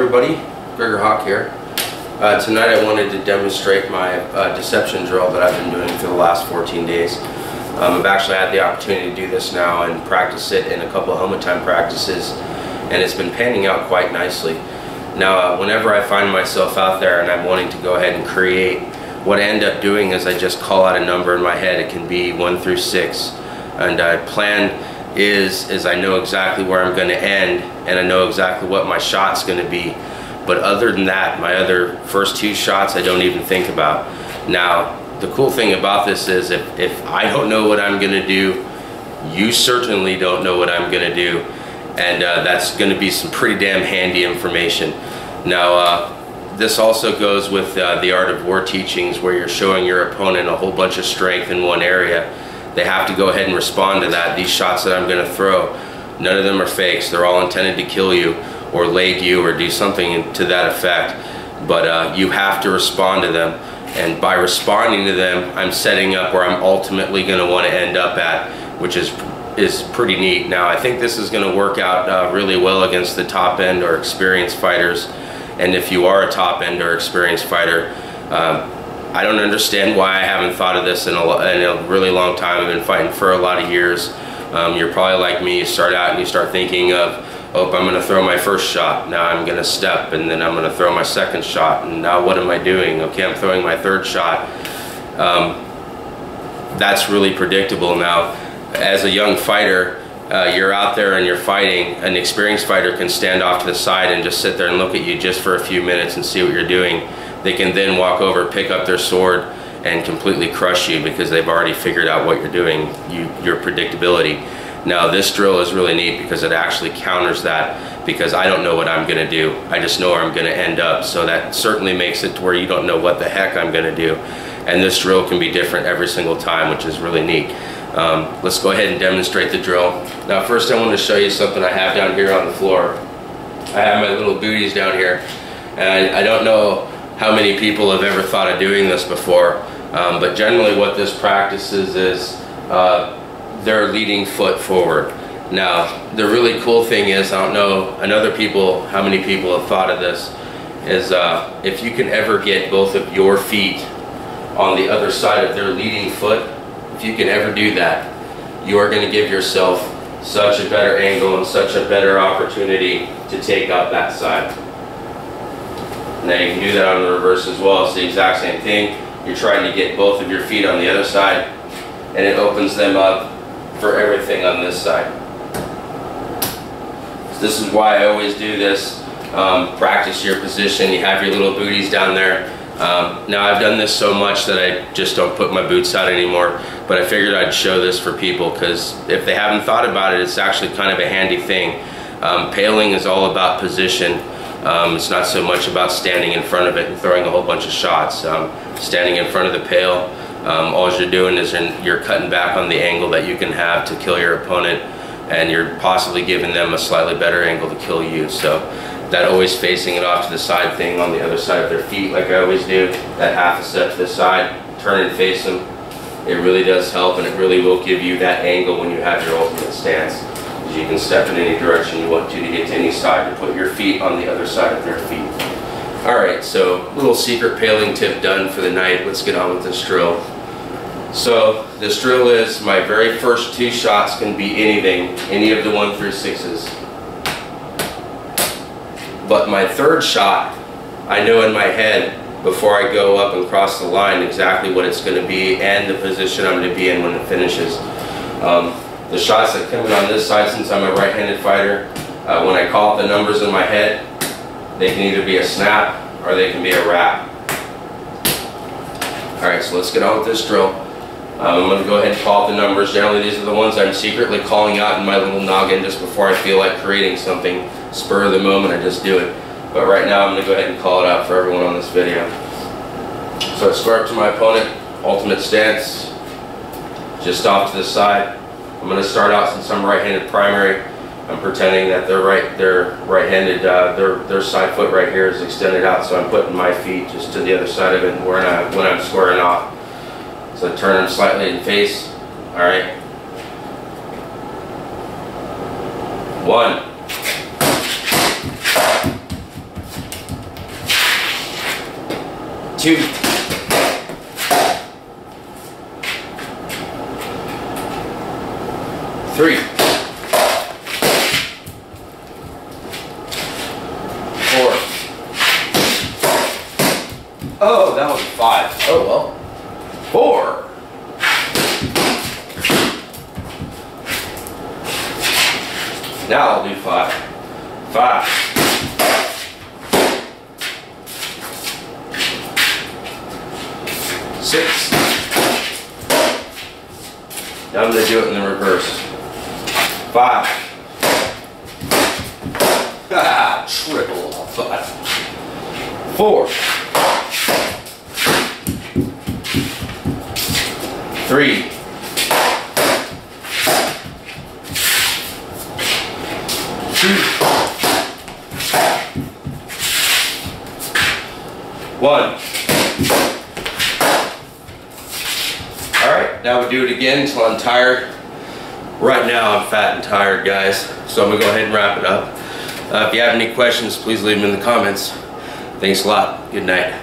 everybody, Gregor Hawk here. Tonight I wanted to demonstrate my deception drill that I've been doing for the last 14 days. I've actually had the opportunity to do this now and practice it in a couple of helmet time practices, and it's been panning out quite nicely. Now whenever I find myself out there and I'm wanting to go ahead and create, what I end up doing is I just call out a number in my head. It can be 1 through 6, and I plan is I know exactly where I'm going to end, and I know exactly what my shot's going to be. But other than that, my other first 2 shots I don't even think about. Now the cool thing about this is if I don't know what I'm going to do, you certainly don't know what I'm going to do, and that's going to be some pretty damn handy information. Now this also goes with the Art of War teachings, where you're showing your opponent a whole bunch of strength in one area. They have to go ahead and respond to that. These shots that I'm going to throw, none of them are fakes. They're all intended to kill you or leg you or do something to that effect. But you have to respond to them. And by responding to them, I'm setting up where I'm ultimately going to want to end up at, which is pretty neat. Now I think this is going to work out really well against the top end or experienced fighters. And if you are a top end or experienced fighter, I don't understand why I haven't thought of this in a really long time. I've been fighting for a lot of years. You're probably like me. You start out and you start thinking of, oh, I'm going to throw my first shot. Now I'm going to step, and then I'm going to throw my second shot. And now what am I doing? Okay, I'm throwing my third shot. That's really predictable. Now, as a young fighter, you're out there and you're fighting. An experienced fighter can stand off to the side and just sit there and look at you just for a few minutes and see what you're doing. They can then walk over, pick up their sword, and completely crush you because they've already figured out what you're doing, your predictability. Now this drill is really neat because it actually counters that, because I don't know what I'm going to do. I just know where I'm going to end up, so that certainly makes it to where you don't know what the heck I'm going to do. And this drill can be different every single time, which is really neat. Let's go ahead and demonstrate the drill. Now first I want to show you something I have down here on the floor. I have my little booties down here, and I don't know how many people have ever thought of doing this before, but generally what this practices is their leading foot forward. Now the really cool thing is, I don't know how many people have thought of this, is if you can ever get both of your feet on the other side of their leading foot, if you can ever do that, you are going to give yourself such a better angle and such a better opportunity to take out that side. Now you can do that on the reverse as well. It's the exact same thing. You're trying to get both of your feet on the other side, and it opens them up for everything on this side. So this is why I always do this. Practice your position. You have your little booties down there. Now I've done this so much that I just don't put my boots out anymore, but I figured I'd show this for people, because if they haven't thought about it, it's actually kind of a handy thing. Pelling is all about position. It's not so much about standing in front of it and throwing a whole bunch of shots. Standing in front of the pail, all you're doing is you're cutting back on the angle that you can have to kill your opponent, and you're possibly giving them a slightly better angle to kill you. So that always facing it off to the side thing on the other side of their feet, like I always do, that half a step to the side, turn and face them, it really does help, and it really will give you that angle when you have your ultimate stance. You can step in any direction you want to get to any side, to put your feet on the other side of their feet. Alright, so little secret Pelling tip done for the night. Let's get on with this drill. So this drill is, my very first 2 shots can be anything, any of the 1 through 6s. But my third shot, I know in my head before I go up and cross the line exactly what it's going to be and the position I'm going to be in when it finishes. The shots that come in on this side, since I'm a right-handed fighter, when I call up the numbers in my head, they can either be a snap or they can be a wrap. Alright, so let's get on with this drill. I'm going to go ahead and call up the numbers. Generally these are the ones I'm secretly calling out in my little noggin just before I feel like creating something. Spur of the moment, I just do it. But right now I'm going to go ahead and call it out for everyone on this video. So I square up to my opponent, ultimate stance, just off to the side. I'm going to start out, since I'm right-handed primary, I'm pretending that they're right-handed, their side foot right here is extended out, so I'm putting my feet just to the other side of it when I'm squaring off. So I turn them slightly in face. Alright. 1, 2, 3, 4, oh, that was 5. Oh well. 4, 5. Now I'll do 5. 5. 6. Now I'm going to do it in the reverse. 5. Ah, triple 5. 4. 3. 2. 1. Alright, now we do it again until I'm tired. Right now I'm fat and tired, guys, so I'm going to go ahead and wrap it up. If you have any questions, please leave them in the comments. Thanks a lot. Good night.